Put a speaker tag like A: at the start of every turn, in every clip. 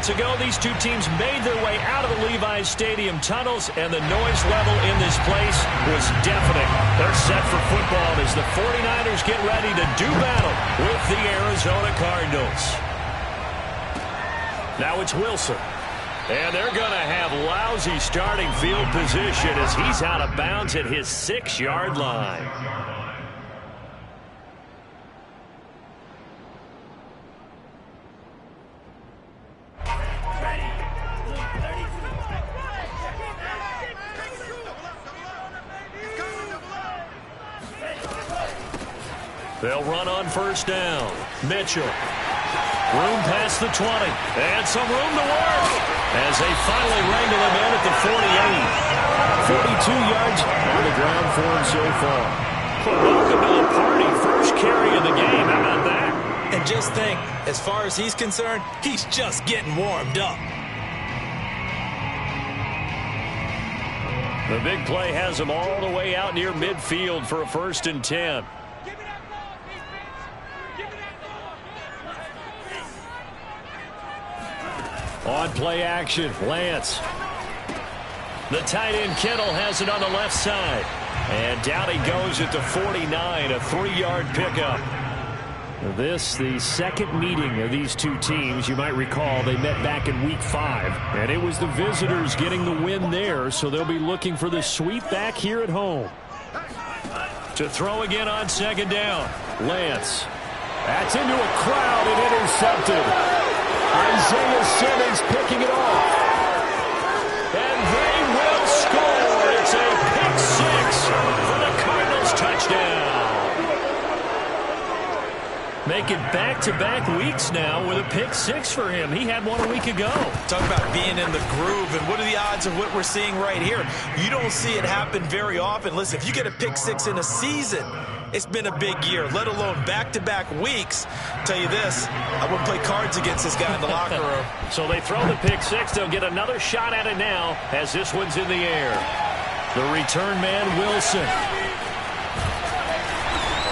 A: minutes ago, these two teams made their way out of the Levi's Stadium tunnels, and the noise level in this place was deafening. They're set for football as the 49ers get ready to do battle with the Arizona Cardinals. Now it's Wilson. And they're going to have lousy starting field position as he's out of bounds at his 6-yard line. They'll run on first down. Mitchell. Room past the 20. And some room to work as they finally wrangle him in at the 48. 42 yards on the ground for him so far. Welcome to the party. First carry of the game. How about that?
B: And just think, as far as he's concerned, he's just getting warmed up.
A: The big play has him all the way out near midfield for a 1st and 10. On play action, Lance. The tight end Kittle has it on the left side. And down he goes at the 49, a 3-yard pickup. This, the second meeting of these two teams. You might recall they met back in Week 5. And it was the visitors getting the win there, so they'll be looking for the sweep back here at home. To throw again on 2nd down, Lance. That's into a crowd and intercepted. Isaiah Simmons picking it off. And they will score. It's a pick 6 for the Cardinals touchdown. Making back-to-back weeks now with a pick 6 for him. He had one a week ago.
B: Talk about being in the groove, and what are the odds of what we're seeing right here? You don't see it happen very often. Listen, if you get a pick 6 in a season, it's been a big year, let alone back-to-back weeks. Tell you this, I wouldn't play cards against this guy in the locker room.
A: So they throw the pick 6. They'll get another shot at it now as this one's in the air. The return man, Wilson.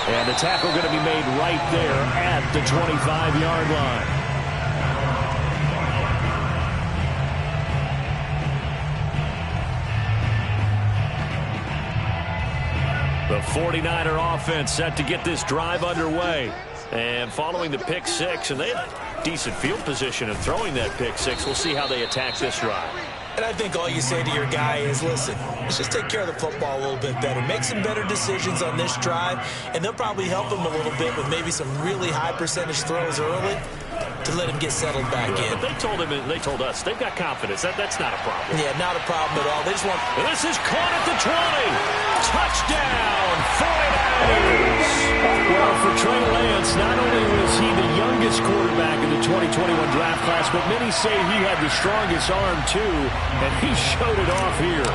A: And the tackle going to be made right there at the 25-yard line. The 49er offense set to get this drive underway. And following the pick 6, and they have decent field position in throwing that pick 6. We'll see how they attack this drive.
B: And I think all you say to your guy is, listen, let's just take care of the football a little bit better. Make some better decisions on this drive, and they'll probably help him a little bit with maybe some really high percentage throws early to let him get settled back in.
A: But they told us they've got confidence. That's not a problem.
B: Yeah, not a problem at all. They just want...
A: And this is caught at the 20. Touchdown, 49ers. Well, for Trey Lance, not only was he the youngest quarterback in the 2021 draft class, but many say he had the strongest arm too, and he showed it off here.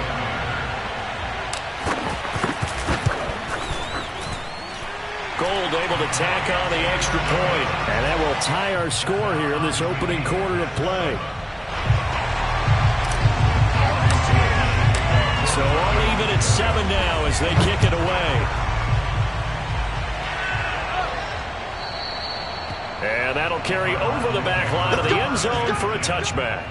A: Gold able to tack on the extra point. And that will tie our score here in this opening quarter of play. So all even at 7 now as they kick it away. And that'll carry over the back line of the end zone for a touchback.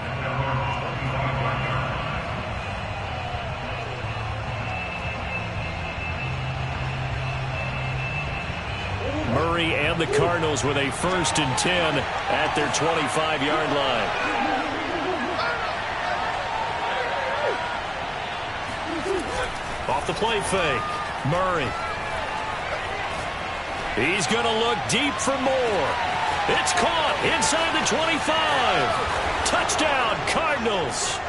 A: Murray and the Cardinals with a 1st and 10 at their 25-yard line. Off the play fake, Murray. He's going to look deep for more. It's caught inside the 25. Touchdown, Cardinals.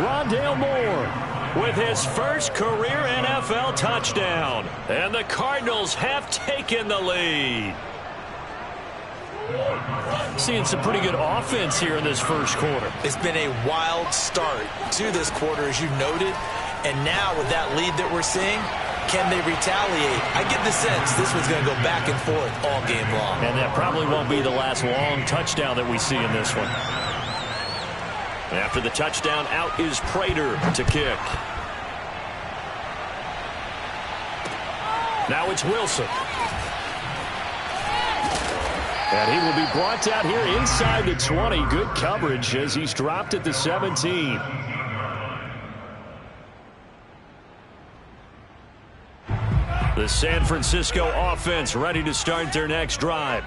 A: Rondale Moore with his first career NFL touchdown. And the Cardinals have taken the lead. Seeing some pretty good offense here in this first quarter.
B: It's been a wild start to this quarter, as you noted. And now with that lead that we're seeing, can they retaliate? I get the sense this one's going to go back and forth all game long.
A: And that probably won't be the last long touchdown that we see in this one. After the touchdown, out is Prater to kick. Now it's Wilson. And he will be brought down here inside the 20. Good coverage as he's dropped at the 17. The San Francisco offense ready to start their next drive.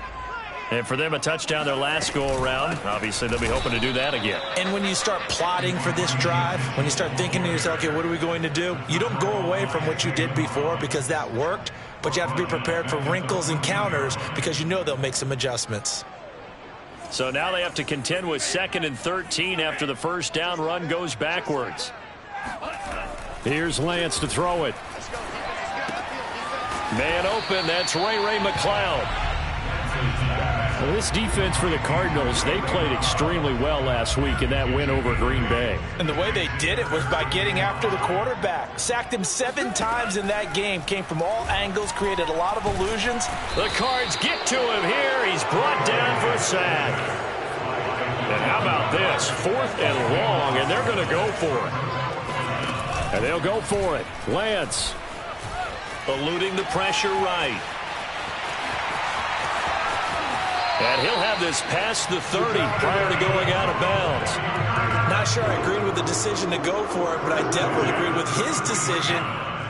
A: And for them, a touchdown their last go-around. Obviously, they'll be hoping to do that again.
B: And when you start plotting for this drive, when you start thinking to yourself, okay, what are we going to do? You don't go away from what you did before because that worked, but you have to be prepared for wrinkles and counters because you know they'll make some adjustments.
A: So now they have to contend with 2nd and 13 after the first down run goes backwards. Here's Lance to throw it. Man open, that's Ray McCloud. Well, this defense for the Cardinals, they played extremely well last week in that win over Green Bay.
B: And the way they did it was by getting after the quarterback. Sacked him 7 times in that game. Came from all angles, created a lot of illusions.
A: The Cards get to him here. He's brought down for a sack. And how about this? 4th and long, and they're going to go for it. And they'll go for it. Lance. Eluding the pressure right. And he'll have this past the 30 prior to going out of bounds.
B: Not sure I agreed with the decision to go for it, but I definitely agreed with his decision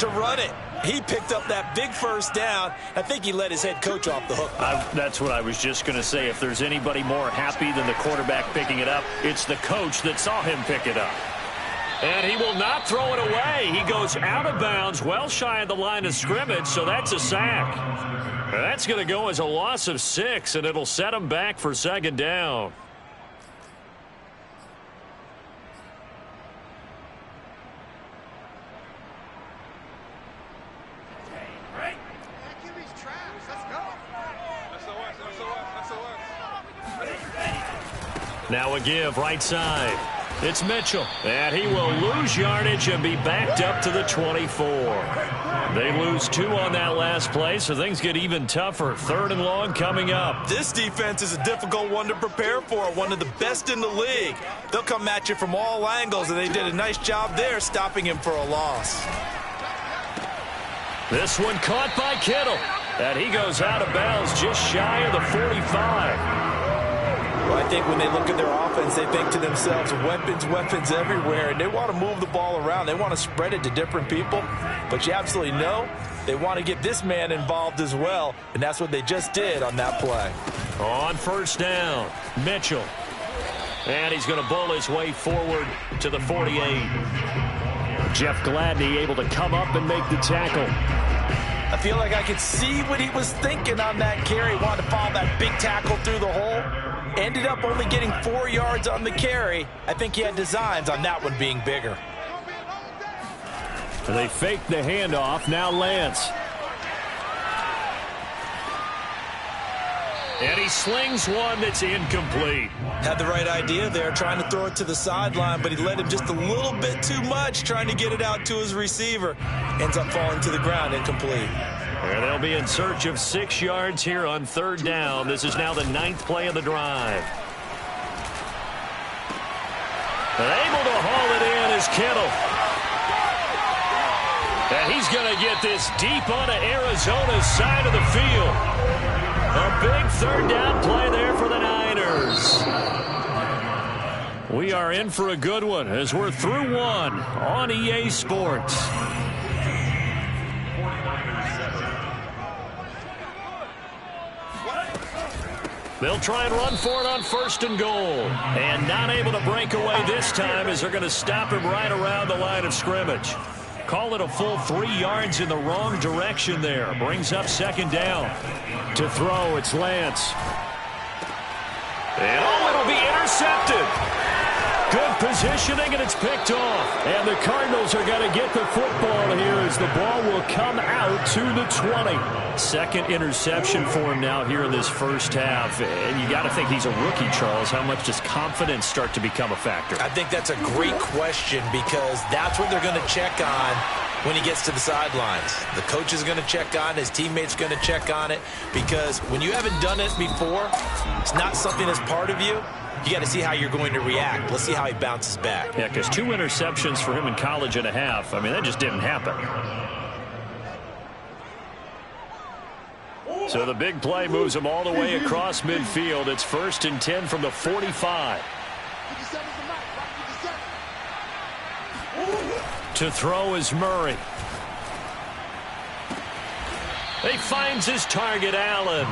B: to run it. He picked up that big first down. I think he let his head coach off the hook.
A: That's what I was just going to say. If there's anybody more happy than the quarterback picking it up, it's the coach that saw him pick it up. And he will not throw it away. He goes out of bounds, well shy of the line of scrimmage, so that's a sack. And that's going to go as a loss of 6, and it'll set him back for 2nd down. Now a give right side. It's Mitchell, and he will lose yardage and be backed up to the 24. They lose 2 on that last play, so things get even tougher. 3rd and long coming up.
B: This defense is a difficult one to prepare for, one of the best in the league. They'll come at you from all angles, and they did a nice job there stopping him for a loss.
A: This one caught by Kittle, and he goes out of bounds just shy of the 45.
B: Well, I think when they look at their offense, they think to themselves, weapons everywhere, and they want to move the ball around. They want to spread it to different people, but you absolutely know they want to get this man involved as well, and that's what they just did on that play.
A: On 1st down, Mitchell, and he's going to bowl his way forward to the 48. Jeff Gladney able to come up and make the tackle.
B: I feel like I could see what he was thinking on that carry. Wanted to follow that big tackle through the hole. Ended up only getting 4 yards on the carry. I think he had designs on that one being bigger.
A: They fake the handoff. Now Lance. And he slings one that's incomplete.
B: Had the right idea there, trying to throw it to the sideline, but he let him just a little bit too much, trying to get it out to his receiver. Ends up falling to the ground, incomplete.
A: And they'll be in search of 6 yards here on 3rd down. This is now the 9th play of the drive. And able to haul it in is Kittle. And he's going to get this deep onto Arizona's side of the field. A big 3rd down play there for the Niners. We are in for a good one as we're through 1 on EA Sports. They'll try and run for it on 1st and goal. And not able to break away this time as they're going to stop him right around the line of scrimmage. Call it a full 3 yards in the wrong direction there. Brings up 2nd down. To throw, it's Lance. And it'll be intercepted. Good positioning, and it's picked off. And the Cardinals are going to get the football here as the ball will come out to the 20. 2nd interception for him now here in this first half. And you got to think he's a rookie, Charles. How much does confidence start to become a factor?
B: I think that's a great question because that's what they're going to check on when he gets to the sidelines. The coach is going to check on it. His teammates going to check on it because when you haven't done it before, it's not something that's part of you. You got to see how you're going to react. Let's see how he bounces back.
A: Yeah, because 2 interceptions for him in college and a half. I mean, that just didn't happen. So the big play moves them all the way across midfield. It's 1st and 10 from the 45. To throw is Murray. He finds his target, Allen.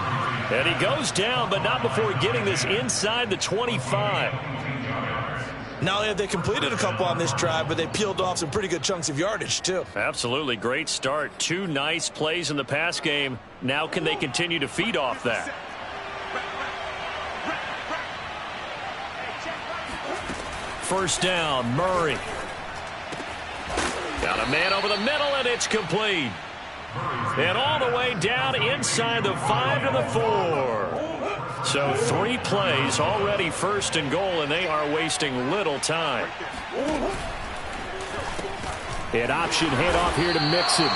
A: And he goes down, but not before getting this inside the 25.
B: Not only have they completed a couple on this drive, but they peeled off some pretty good chunks of yardage, too.
A: Absolutely. Great start. 2 nice plays in the pass game. Now can they continue to feed off that? First down, Murray. Got a man over the middle, and it's complete. And all the way down inside the 5 to the 4. So 3 plays, already 1st and goal, and they are wasting little time. An option handoff here to Mixon.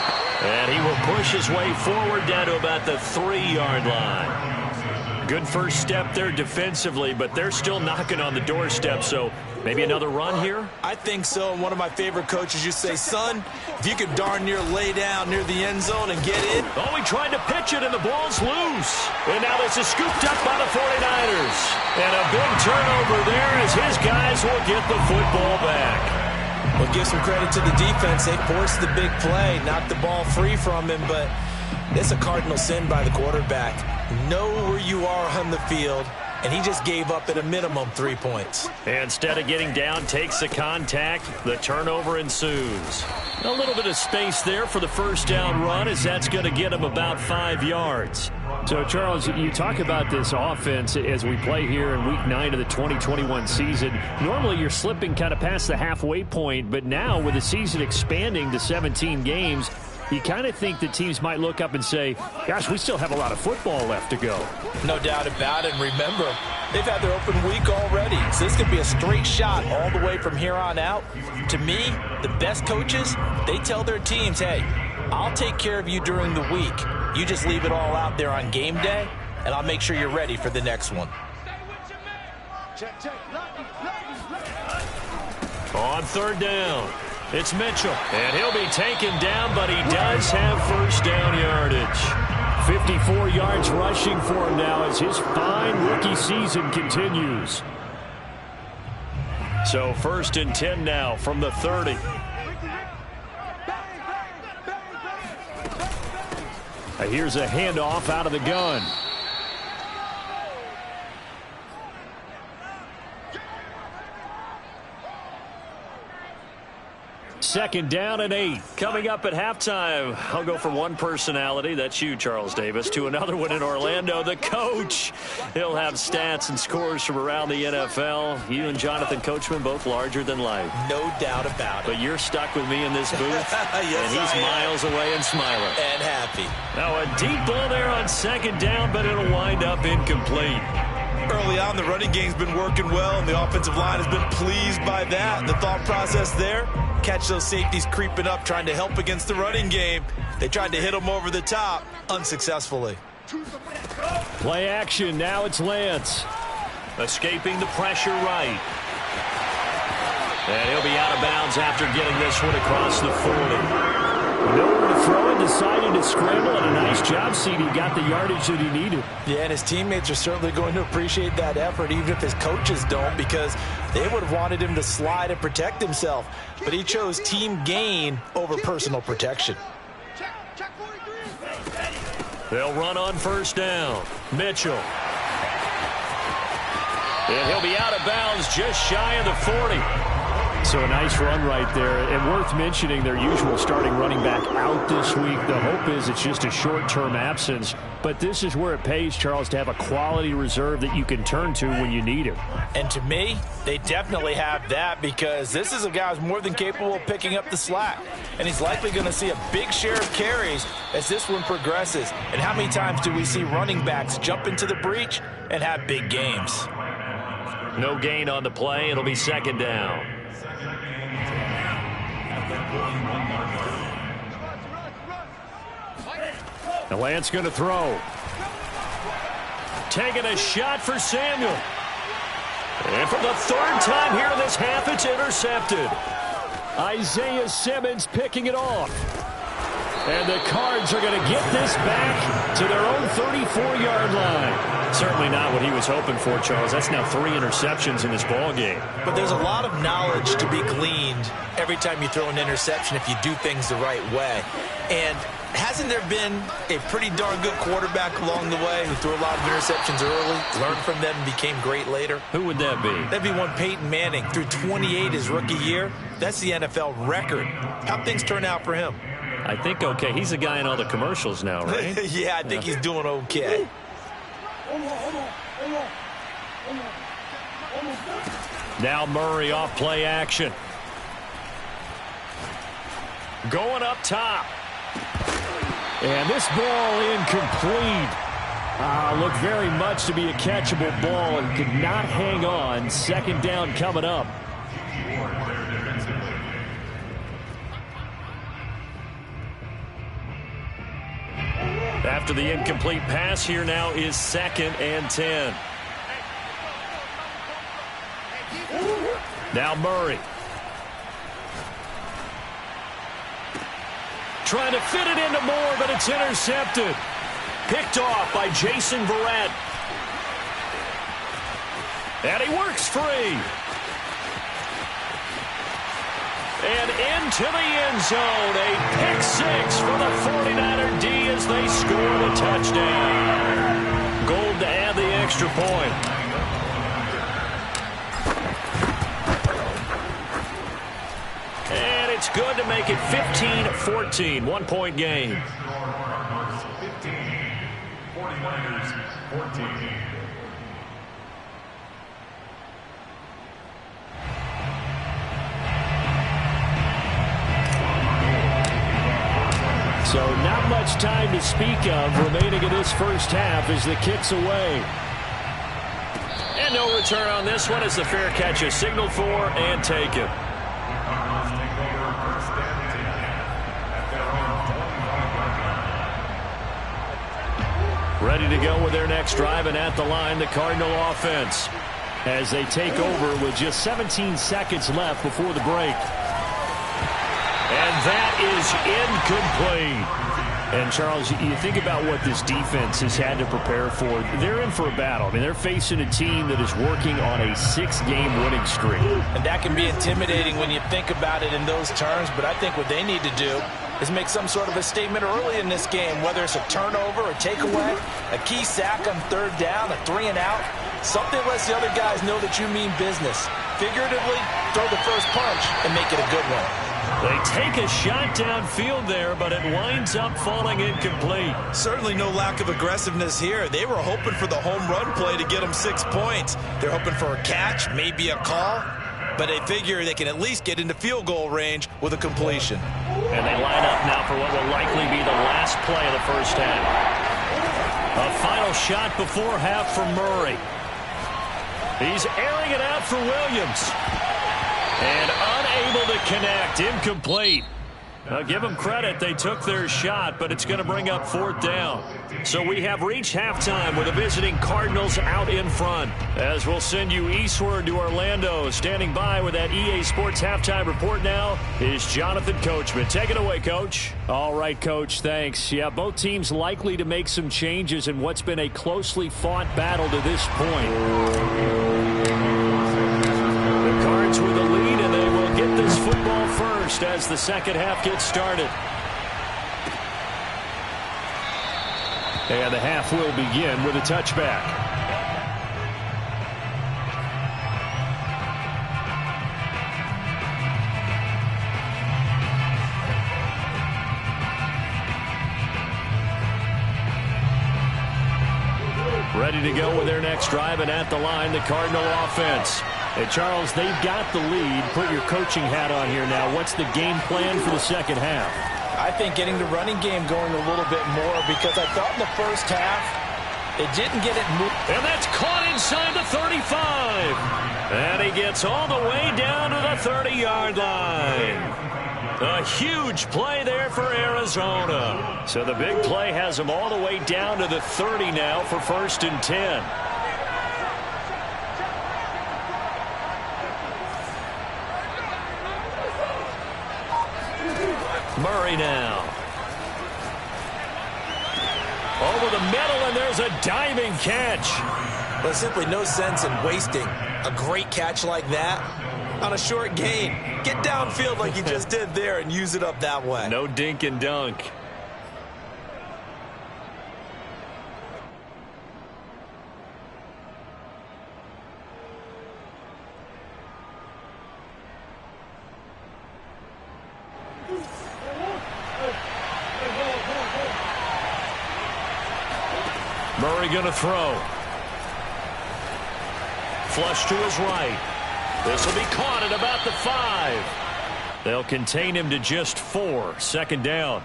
A: And he will push his way forward down to about the 3-yard line. Good first step there defensively, but they're still knocking on the doorstep, so maybe another run here?
B: I think so. And one of my favorite coaches used to say, son, if you could darn near lay down near the end zone and get in.
A: Oh, he tried to pitch it, and the ball's loose. And now this is scooped up by the 49ers. And a big turnover there as his guys will get the football back.
B: Well, give some credit to the defense. They forced the big play, knocked the ball free from him, but it's a cardinal sin by the quarterback. Know where you are on the field, and he just gave up at a minimum 3 points.
A: Instead of getting down, takes the contact. The turnover ensues. A little bit of space there for the first down run, as that's going to get him about 5 yards. So, Charles, you talk about this offense as we play here in Week 9 of the 2021 season. Normally, you're slipping kind of past the halfway point, but now with the season expanding to 17 games, you kind of think that teams might look up and say, gosh, we still have a lot of football left to go.
B: No doubt about it. And remember, they've had their open week already. So this could be a straight shot all the way from here on out. To me, the best coaches, they tell their teams, hey, I'll take care of you during the week. You just leave it all out there on game day, and I'll make sure you're ready for the next one.
A: On 3rd down, it's Mitchell. And he'll be taken down, but he does have first down yardage. 54 yards rushing for him now as his fine rookie season continues. So 1st and 10 now from the 30. Here's a handoff out of the gun. Second down and 8. Coming up at halftime, I'll go from one personality, that's you, Charles Davis, to another one in Orlando, the coach. He'll have stats and scores from around the NFL. You and Jonathan Coachman, both larger than life.
B: No doubt about it.
A: But you're stuck with me in this booth,
B: yes,
A: and he's miles away and smiling.
B: And happy.
A: Now a deep ball there on 2nd down, but it'll wind up incomplete.
B: Early on, the running game's been working well, and the offensive line has been pleased by that. The thought process there, catch those safeties creeping up, trying to help against the running game. They tried to hit them over the top, unsuccessfully.
A: Play action, now it's Lance. Escaping the pressure right. And he'll be out of bounds after getting this one across the 40. Nowhere to throw it, decided to scramble, and a nice job, CD. Got the yardage that he needed.
B: Yeah, and his teammates are certainly going to appreciate that effort, even if his coaches don't, because they would have wanted him to slide and protect himself. But he chose team gain over personal protection.
A: They'll run on 1st down. Mitchell. And he'll be out of bounds just shy of the 40. So a nice run right there, and worth mentioning their usual starting running back out this week. The hope is it's just a short-term absence, but this is where it pays, Charles, to have a quality reserve that you can turn to when you need him.
B: And to me, they definitely have that, because this is a guy who's more than capable of picking up the slack, and he's likely going to see a big share of carries as this one progresses. And how many times do we see running backs jump into the breach and have big games?
A: No gain on the play. It'll be 2nd down. The Lance going to throw. Taking a shot for Samuel. And for the 3rd time here in this half, it's intercepted. Isaiah Simmons picking it off. And the Cards are going to get this back to their own 34-yard line. Certainly not what he was hoping for, Charles. That's now 3 interceptions in this ball game.
B: But there's a lot of knowledge to be gleaned every time you throw an interception if you do things the right way. And hasn't there been a pretty darn good quarterback along the way who threw a lot of interceptions early, learned from them, and became great later?
A: Who would that be?
B: That'd be one Peyton Manning. Threw 28 his rookie year. That's the NFL record. How'd things turn out for him?
A: I think okay. He's the guy in all the commercials now, right?
B: Yeah, I think he's doing okay.
A: Now Murray off play action. Going up top. And this ball incomplete. Looked very much to be a catchable ball and could not hang on. Second down coming up. After the incomplete pass, here now is 2nd and 10. Now Murray. Trying to fit it into Moore, but it's intercepted. Picked off by Jason Verrett. And he works free. And into the end zone. A pick 6 for the 49er D as they score the touchdown. Gold to add the extra point. And it's good to make it 15-14. 1-point game.
C: 15, 49ers 14.
A: So not much time to speak of remaining in this first half as the kick's away. And no return on this one as the fair catch is signaled for and taken. Ready to go with their next drive, and at the line, the Cardinal offense as they take over with just 17 seconds left before the break. And that is incomplete. And, Charles, you think about what this defense has had to prepare for. They're in for a battle. I mean, they're facing a team that is working on a 6-game winning streak.
B: And that can be intimidating when you think about it in those terms, but I think what they need to do is make some sort of a statement early in this game, whether it's a turnover, a takeaway, a key sack on 3rd down, a 3-and-out. Something lets the other guys know that you mean business. Figuratively, throw the first punch and make it a good one.
A: They take a shot downfield there, but it winds up falling incomplete.
B: Certainly no lack of aggressiveness here. They were hoping for the home run play to get them 6 points. They're hoping for a catch, maybe a call, but they figure they can at least get into field goal range with a completion.
A: And they line up now for what will likely be the last play of the first half. A final shot before half for Murray. He's airing it out for Williams. And unable to connect. Incomplete. Now, give them credit. They took their shot, but it's going to bring up 4th down. So we have reached halftime with the visiting Cardinals out in front. As we'll send you eastward to Orlando. Standing by with that EA Sports halftime report now is Jonathan Coachman. Take it away, Coach. All right, Coach. Thanks. Yeah, both teams likely to make some changes in what's been a closely fought battle to this point. The Cards with the lead, and they will get this football first as the second half gets started. And the half will begin with a touchback. Ready to go with their next drive, and at the line, the Cardinal offense. Hey, Charles, they've got the lead. Put your coaching hat on here now. What's the game plan for the second half?
B: I think getting the running game going a little bit more, because I thought in the first half it didn't get it moved.
A: And that's caught inside the 35. And he gets all the way down to the 30-yard line. A huge play there for Arizona. So the big play has them all the way down to the 30 now for 1st and 10. Murray now. middle, and there's a diving catch.
B: There's simply no sense in wasting a great catch like that on a short gain. Get downfield like you just did there and use it up that way.
A: No dink and dunk. Murray going to throw. Flush to his right. This will be caught at about the 5. They'll contain him to just 4. Second down.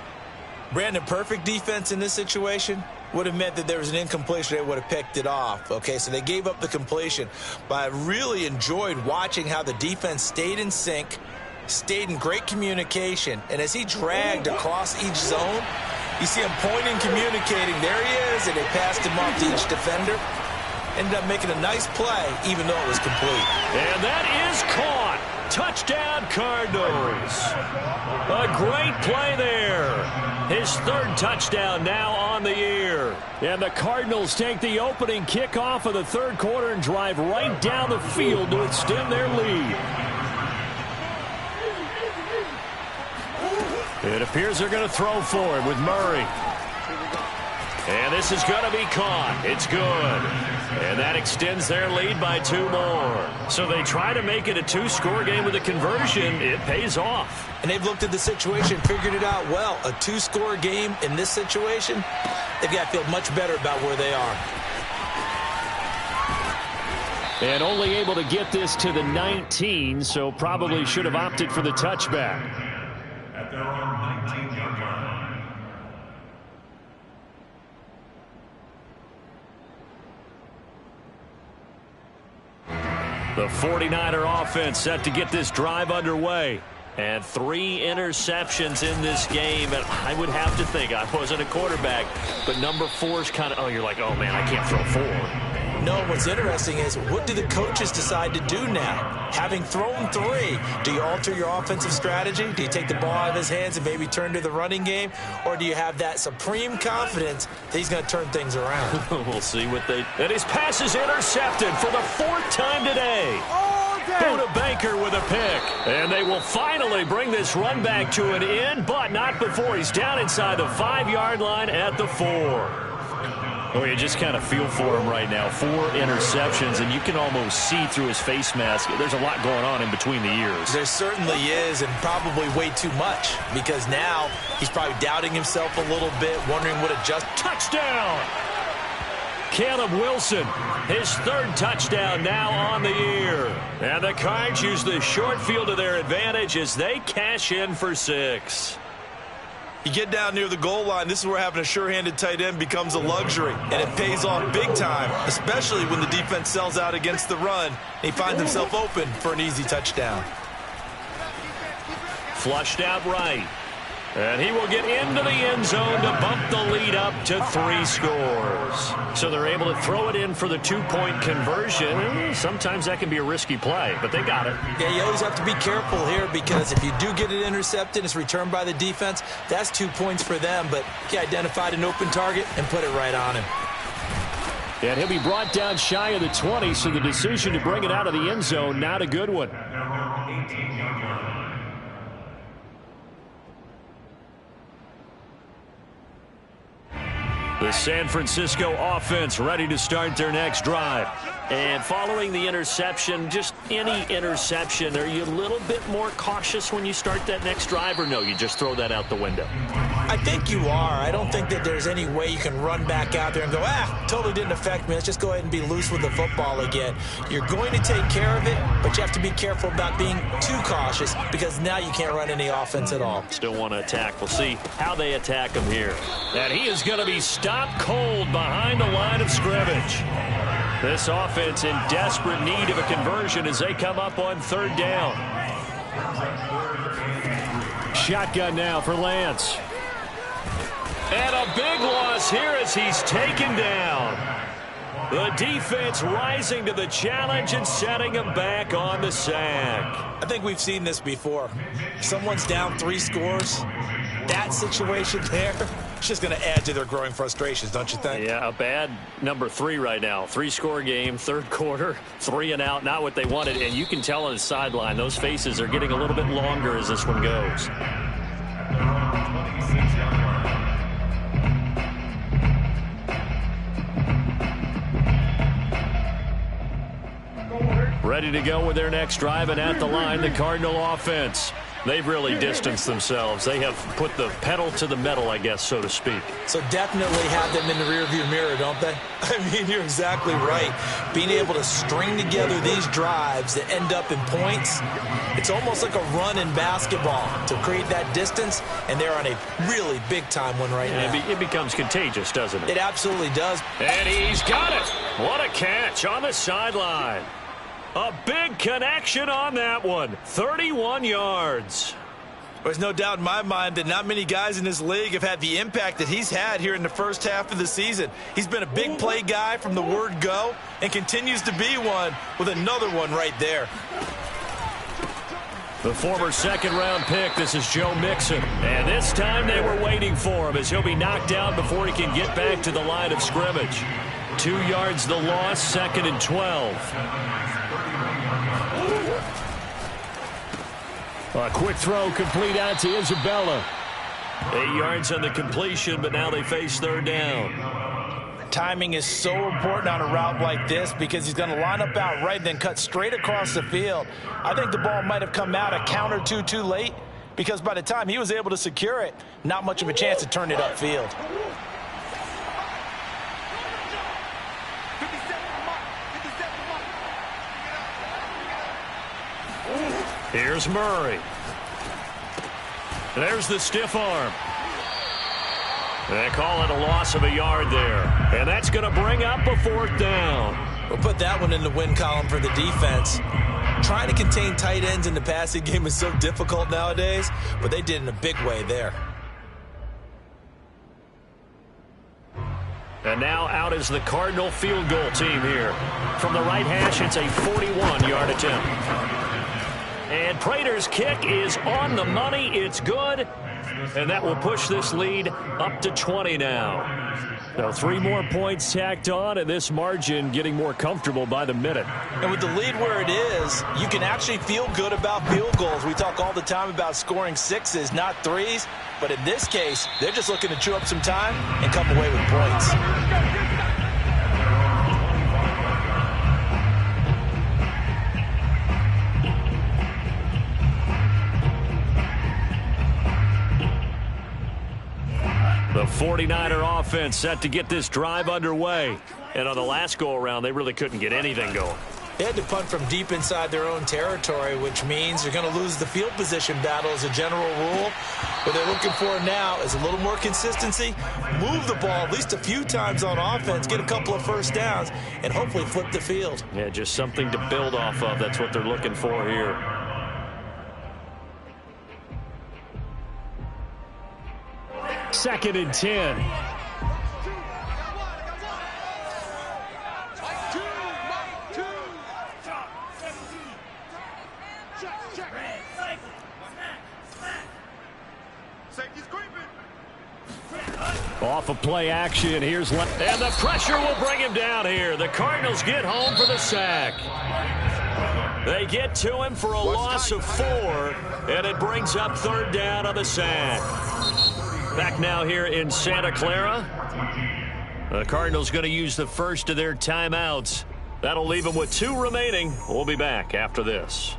B: Brandon, perfect defense in this situation would have meant that there was an incompletion. They would have picked it off. Okay, so they gave up the completion. But I really enjoyed watching how the defense stayed in sync, stayed in great communication, and as he dragged across each zone, you see him pointing, communicating. There he is, and they passed him off to each defender. Ended up making a nice play, even though it was complete.
A: And that is caught. Touchdown, Cardinals. A great play there. His 3rd touchdown now on the year. And the Cardinals take the opening kickoff of the 3rd quarter and drive right down the field to extend their lead. It appears they're going to throw for it with Murray. And this is going to be caught. It's good. And that extends their lead by 2 more. So they try to make it a 2-score game with a conversion. It pays off.
B: And they've looked at the situation, figured it out well. A 2-score game in this situation, they've got to feel much better about where they are.
A: And only able to get this to the 19, so probably should have opted for the touchback.
C: At their own 19-yard line.
A: The 49er offense set to get this drive underway. And 3 interceptions in this game. And I would have to think, I wasn't a quarterback, but number 4 is kind of, oh, you're like, oh, man, I can't throw 4.
B: No, what's interesting is, what do the coaches decide to do now? Having thrown 3, do you alter your offensive strategy? Do you take the ball out of his hands and maybe turn to the running game? Or do you have that supreme confidence that he's going to turn things around?
A: We'll see what they... And his pass is intercepted for the 4th time today. Buda Baker with a pick. And they will finally bring this run back to an end, but not before he's down inside the 5-yard line at the 4. Oh, you just kind of feel for him right now. 4 interceptions, and you can almost see through his face mask. There's a lot going on in between the ears.
B: There certainly is, and probably way too much, because now he's probably doubting himself a little bit, wondering what adjust.
A: Touchdown! Caleb Wilson, his 3rd touchdown now on the year. And the Cards use the short field to their advantage as they cash in for 6.
B: You get down near the goal line, this is where having a sure-handed tight end becomes a luxury, and it pays off big time, especially when the defense sells out against the run, and he finds himself open for an easy touchdown.
A: Flushed out right. And he will get into the end zone to bump the lead up to 3 scores. So they're able to throw it in for the 2-point conversion. Sometimes that can be a risky play, but they got it.
B: Yeah, you always have to be careful here, because if you do get it intercepted, it's returned by the defense, that's 2 points for them, but he identified an open target and put it right on him.
A: And he'll be brought down shy of the 20, so the decision to bring it out of the end zone, not a good one.
C: At their own 18-yard line.
A: The San Francisco offense ready to start their next drive. And following the interception, just any interception, are you a little bit more cautious when you start that next drive, or no, you just throw that out the window?
B: I think you are. I don't think that there's any way you can run back out there and go, totally didn't affect me. Let's just go ahead and be loose with the football again. You're going to take care of it, but you have to be careful about being too cautious, because now you can't run any offense at all.
A: Still want to attack. We'll see how they attack him here. And he is going to be stopped cold behind the line of scrimmage. This offense in desperate need of a conversion as they come up on 3rd down. Shotgun now for Lance. And a big loss here as he's taken down. The defense rising to the challenge and setting him back on the sack.
B: I think we've seen this before. Someone's down 3 scores. That situation there, That's just going to add to their growing frustrations, don't you think?
A: Yeah, a bad number 3 right now. 3-score game, third quarter, 3 and out, not what they wanted. And you can tell on the sideline, those faces are getting a little bit longer as this one goes. Ready to go with their next drive, and at the line, the Cardinal offense. They've really distanced themselves. They have put the pedal to the metal, I guess, so to speak.
B: So definitely have them in the rearview mirror, don't they? I mean, you're exactly right. Being able to string together these drives that end up in points, it's almost like a run in basketball to create that distance, and they're on a really big-time one right now.
A: It becomes contagious, doesn't it?
B: It absolutely does.
A: And he's got it. What a catch on the sideline. A big connection on that one. 31 yards.
B: There's no doubt in my mind that not many guys in this league have had the impact that he's had here in the first half of the season. He's been a big play guy from the word go and continues to be one with another one right there.
A: The former second-round pick, this is Joe Mixon. And this time they were waiting for him as he'll be knocked down before he can get back to the line of scrimmage. 2 yards the loss, 2nd and 12. A quick throw complete out to Isabella. 8 yards on the completion, but now they face third down.
B: Timing is so important on a route like this because he's going to line up out right, then cut straight across the field. I think the ball might have come out a count or two too late because by the time he was able to secure it, not much of a chance to turn it upfield.
A: Here's Murray. There's the stiff arm. They call it a loss of a yard there. And that's going to bring up a 4th down.
B: We'll put that one in the win column for the defense. Trying to contain tight ends in the passing game is so difficult nowadays, but they did in a big way there.
A: And now out is the Cardinal field goal team here. From the right hash, it's a 41-yard attempt. And Prater's kick is on the money. It's good. And that will push this lead up to 20 now. So 3 more points tacked on, and this margin getting more comfortable by the minute.
B: And with the lead where it is, you can actually feel good about field goals. We talk all the time about scoring 6s, not 3s. But in this case, they're just looking to chew up some time and come away with points.
A: The 49er offense set to get this drive underway. And on the last go-around, they really couldn't get anything going.
B: They had to punt from deep inside their own territory, which means they're going to lose the field position battle as a general rule. What they're looking for now is a little more consistency, move the ball at least a few times on offense, get a couple of first downs, and hopefully flip the field.
A: Yeah, just something to build off of. That's what they're looking for here. Second and 10. Off of play action, here's and the pressure will bring him down here. The Cardinals get home for the sack. They get to him for a loss of 4, and it brings up third down on the sack. Back now here in Santa Clara. The Cardinals going to use the first of their timeouts. That'll leave them with 2 remaining. We'll be back after this.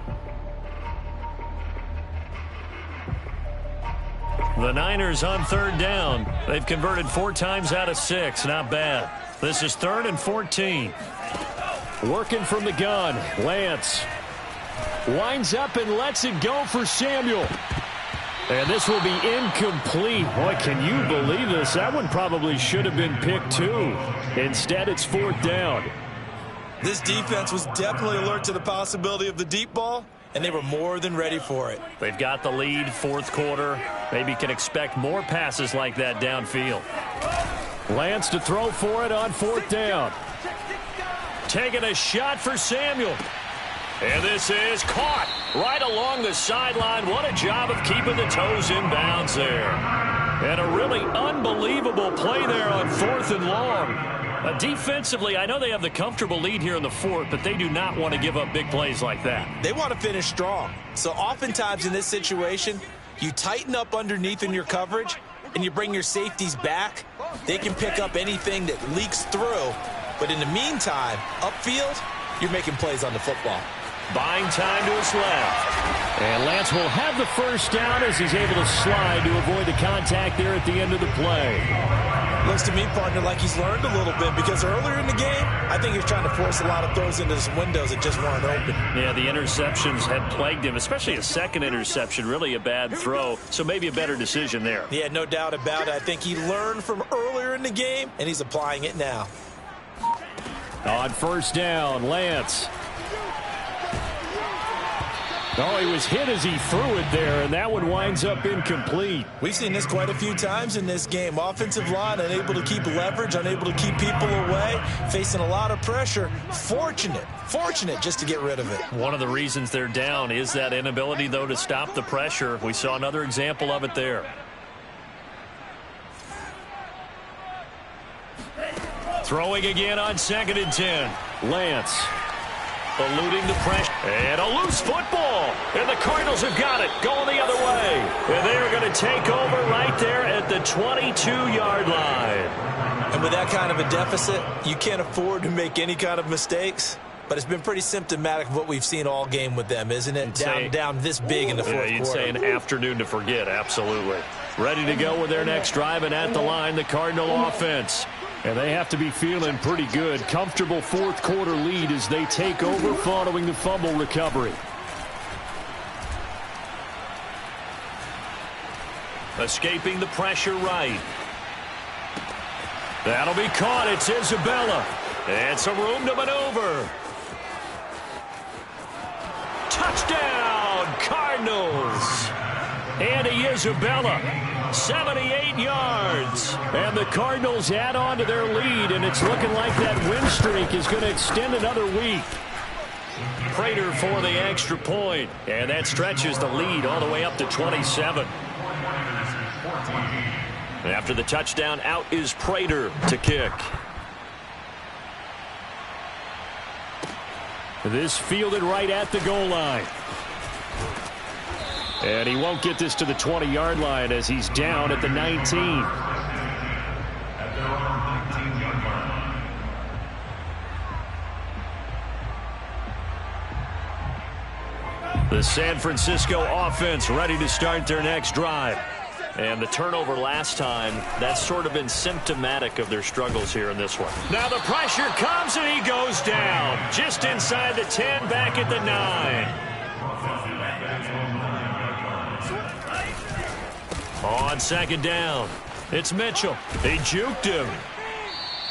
A: The Niners on third down. They've converted 4 times out of 6. Not bad. This is 3rd and 14. Working from the gun. Lance winds up and lets it go for Samuel. And this will be incomplete. Boy, can you believe this? That one probably should have been picked too. Instead, it's 4th down.
B: This defense was definitely alert to the possibility of the deep ball, and they were more than ready for it.
A: They've got the lead, 4th quarter. Maybe can expect more passes like that downfield. Lance to throw for it on 4th down. Taking a shot for Samuel. And this is caught right along the sideline. What a job of keeping the toes in bounds there. And a really unbelievable play there on 4th and long. Defensively, I know they have the comfortable lead here in the 4th, but they do not want to give up big plays like that.
B: They want to finish strong. So oftentimes in this situation, you tighten up underneath in your coverage, and you bring your safeties back. They can pick up anything that leaks through. But in the meantime, upfield, you're making plays on the football.
A: Buying time to his left. And Lance will have the first down as he's able to slide to avoid the contact there at the end of the play.
B: Looks to me, partner, like he's learned a little bit, because earlier in the game, I think he was trying to force a lot of throws into some windows that just weren't open.
A: Yeah, the interceptions had plagued him, especially a second interception, really a bad throw, so maybe a better decision there.
B: Yeah, no doubt about it. I think he learned from earlier in the game, and he's applying it now.
A: On first down, Lance. Oh, he was hit as he threw it there, and that one winds up incomplete.
B: We've seen this quite a few times in this game. Offensive line unable to keep leverage, unable to keep people away, facing a lot of pressure. Fortunate just to get rid of it.
A: One of the reasons they're down is that inability, though, to stop the pressure. We saw another example of it there. Throwing again on 2nd and 10. Lance. Eluding the pressure. And a loose football. And the Cardinals have got it. Going the other way. And they are going to take over right there at the 22-yard line.
B: And with that kind of a deficit, you can't afford to make any kind of mistakes. But it's been pretty symptomatic of what we've seen all game with them, isn't it? Down this big in the fourth quarter.
A: You'd say an afternoon to forget, absolutely. Ready to go with their next drive, and at the line, the Cardinal offense. And they have to be feeling pretty good. Comfortable fourth quarter lead as they take over following the fumble recovery. Escaping the pressure right. That'll be caught. It's Isabella. And some room to maneuver. Touchdown, Cardinals. Andy Isabella, 78 yards. And the Cardinals add on to their lead, and it's looking like that win streak is going to extend another week. Prater for the extra point, and that stretches the lead all the way up to 27. After the touchdown, out is Prater to kick. This fielded right at the goal line. And he won't get this to the 20-yard line as he's down at the 19.
C: At their own 19-yard line.
A: The San Francisco offense ready to start their next drive. And the turnover last time, that's sort of been symptomatic of their struggles here in this one. Now the pressure comes and he goes down. Just inside the 10, back at the 9. On 2nd down, it's Mitchell. He juked him.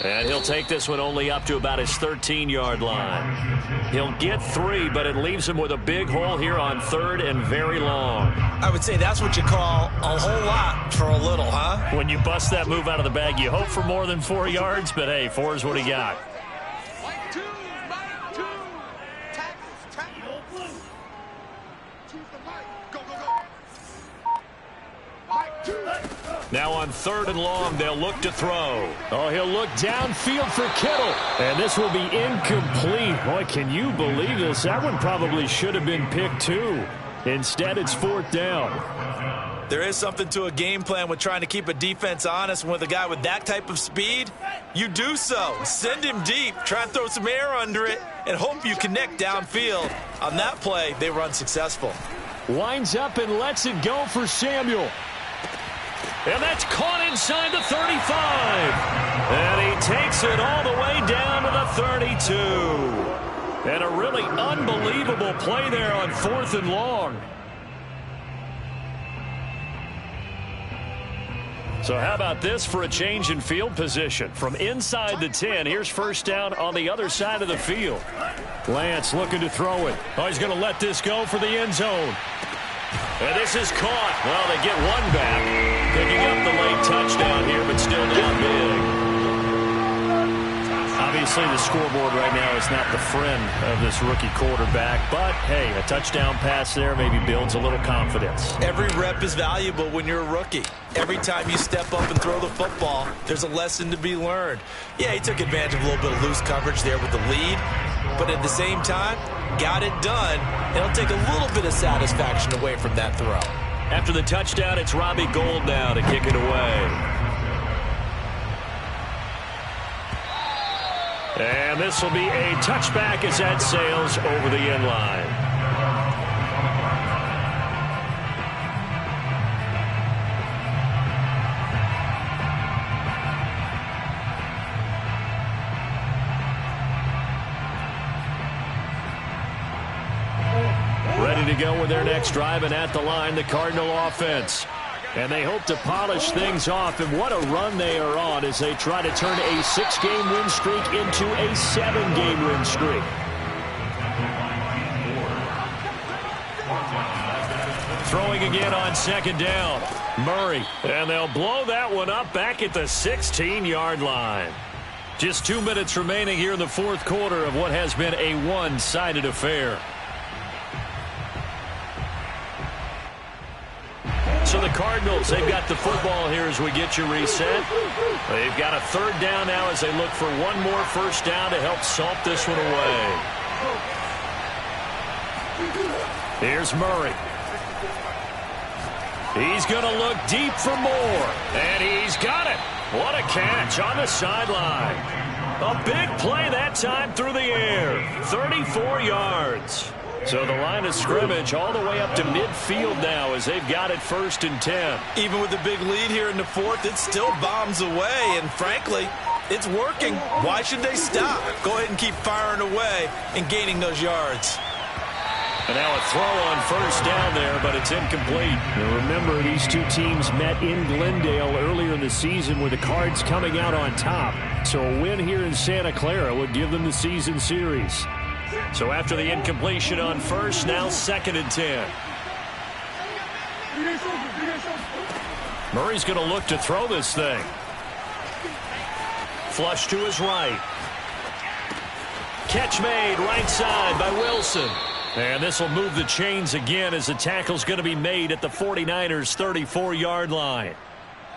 A: And he'll take this one only up to about his 13-yard line. He'll get 3, but it leaves him with a big hole here on 3rd and very long.
B: I would say that's what you call a whole lot for a little, huh?
A: When you bust that move out of the bag, you hope for more than 4 yards, but hey, 4 is what he got. Now on 3rd and long, they'll look to throw. Oh, he'll look downfield for Kittle. And this will be incomplete. Boy, can you believe this? That one probably should have been picked too. Instead, it's 4th down.
B: There is something to a game plan with trying to keep a defense honest. With a guy with that type of speed, you do so. Send him deep. Try and throw some air under it and hope you connect downfield. On that play, they were unsuccessful.
A: Winds up and lets it go for Samuel. And that's caught inside the 35. And he takes it all the way down to the 32. And a really unbelievable play there on 4th and long. So how about this for a change in field position? From inside the 10, here's first down on the other side of the field. Lance looking to throw it. Oh, he's going to let this go for the end zone. And this is caught. Well, they get one back. Picking up the late touchdown here, but still down big. Obviously, the scoreboard right now is not the friend of this rookie quarterback, but, hey, a touchdown pass there maybe builds a little confidence.
B: Every rep is valuable when you're a rookie. Every time you step up and throw the football, there's a lesson to be learned. Yeah, he took advantage of a little bit of loose coverage there with the lead, but at the same time, got it done. It'll take a little bit of satisfaction away from that throw.
A: After the touchdown, it's Robbie Gould now to kick it away. And this will be a touchback as that sails over the end line. Ready to go with their next drive, and at the line, the Cardinal offense. And they hope to polish things off, and what a run they are on as they try to turn a 6-game win streak into a 7-game win streak. Throwing again on second down. Murray, and they'll blow that one up back at the 16-yard line. Just 2 minutes remaining here in the fourth quarter of what has been a one-sided affair. So the Cardinals, they've got the football here as we get you reset. They've got a third down now as they look for one more first down to help salt this one away. Here's Murray. He's going to look deep for more. And he's got it. What a catch on the sideline. A big play that time through the air. 34 yards. So the line of scrimmage all the way up to midfield now as they've got it 1st and 10.
B: Even with the big lead here in the fourth, it still bombs away, and frankly, it's working. Why should they stop? Go ahead and keep firing away and gaining those yards.
A: And now a throw on first down there, but it's incomplete. Now remember, these two teams met in Glendale earlier in the season with the Cards coming out on top. So a win here in Santa Clara would give them the season series. So after the incompletion on first, now 2nd and 10. Murray's going to look to throw this thing. Flush to his right. Catch made right side by Wilson. And this will move the chains again as the tackle's going to be made at the 49ers' 34-yard line.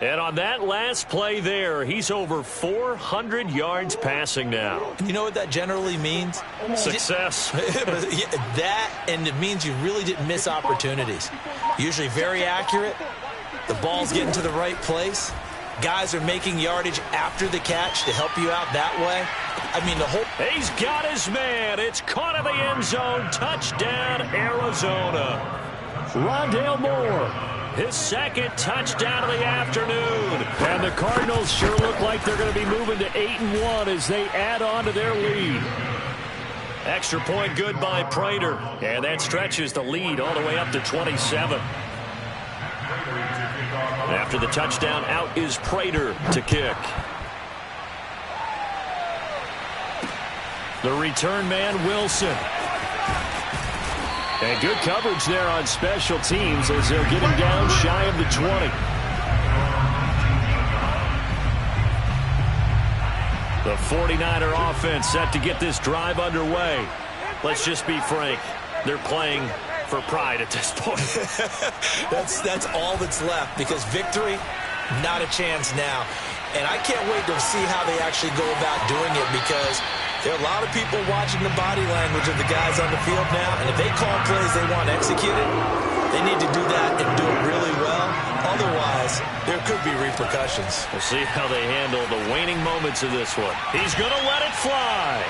A: And on that last play there, he's over 400 yards passing now.
B: You know what that generally means?
A: Success.
B: That, and it means you really didn't miss opportunities. Usually very accurate. The ball's getting to the right place. Guys are making yardage after the catch to help you out that way. I mean, the whole...
A: He's got his man. It's caught in the end zone. Touchdown, Arizona. Rondale Moore. His 2nd touchdown of the afternoon. And the Cardinals sure look like they're going to be moving to 8-1 as they add on to their lead. Extra point good by Prater. And that stretches the lead all the way up to 27. After the touchdown, out is Prater to kick. The return man, Wilson. And good coverage there on special teams as they'll get him down shy of the 20. The 49er offense set to get this drive underway. Let's just be frank. They're playing for pride at this point.
B: That's all that's left, because victory, not a chance now. And I can't wait to see how they actually go about doing it, because there are a lot of people watching the body language of the guys on the field now, and if they call plays they want executed, they need to do that and do it really well. Otherwise, there could be repercussions.
A: We'll see how they handle the waning moments of this one. He's going to let it fly.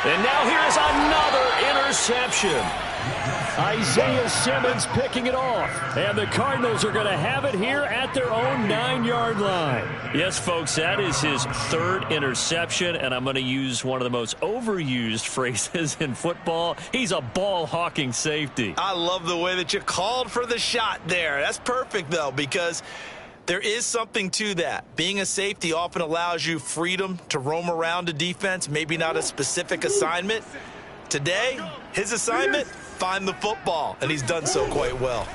A: And now here's another interception. Isaiah Simmons picking it off. And the Cardinals are going to have it here at their own 9-yard line. Yes, folks, that is his 3rd interception, and I'm going to use one of the most overused phrases in football. He's a ball-hawking safety.
B: I love the way that you called for the shot there. That's perfect, though, because there is something to that. Being a safety often allows you freedom to roam around a defense, maybe not a specific assignment. Today, his assignment, find the football, and he's done so quite well.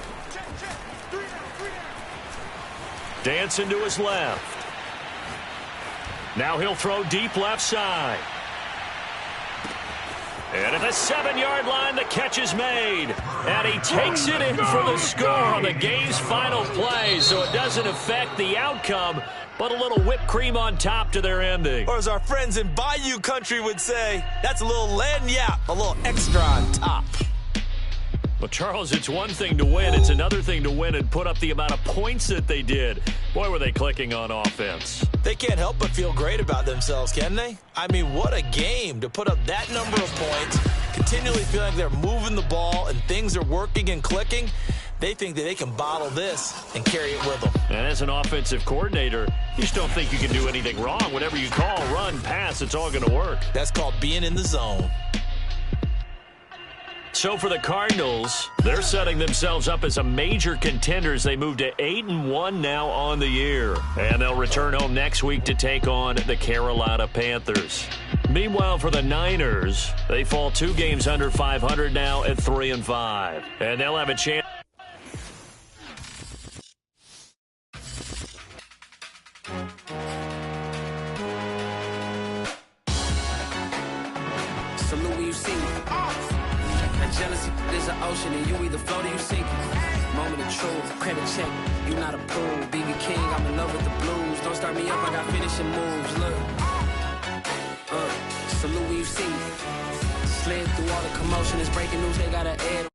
A: Dancing to his left. Now he'll throw deep left side. And at the 7-yard line, the catch is made. And he takes it in for the score on the game's final play. So it doesn't affect the outcome, but a little whipped cream on top to their ending.
B: Or as our friends in Bayou Country would say, that's a little lagniappe, a little extra on top.
A: Well, Charles, it's one thing to win. It's another thing to win and put up the amount of points that they did. Boy, were they clicking on offense.
B: They can't help but feel great about themselves, can they? I mean, what a game to put up that number of points, continually feeling like they're moving the ball and things are working and clicking. They think that they can bottle this and carry it with them.
A: And as an offensive coordinator, you just don't think you can do anything wrong. Whatever you call, run, pass, it's all going to work.
B: That's called being in the zone.
A: So for the Cardinals, they're setting themselves up as a major contender as they move to 8-1 now on the year. And they'll return home next week to take on the Carolina Panthers. Meanwhile, for the Niners, they fall 2 games under 500 now at 3-5. And they'll have a chance.
D: Salute when you see me. Jealousy is an ocean and you either float or you sink. Moment of truth, credit check, you not approved. BB King, I'm in love with the blues. Don't start me up, I got finishing moves. Look, salute when you see me. Slid through all the commotion, it's breaking news, they got an ad.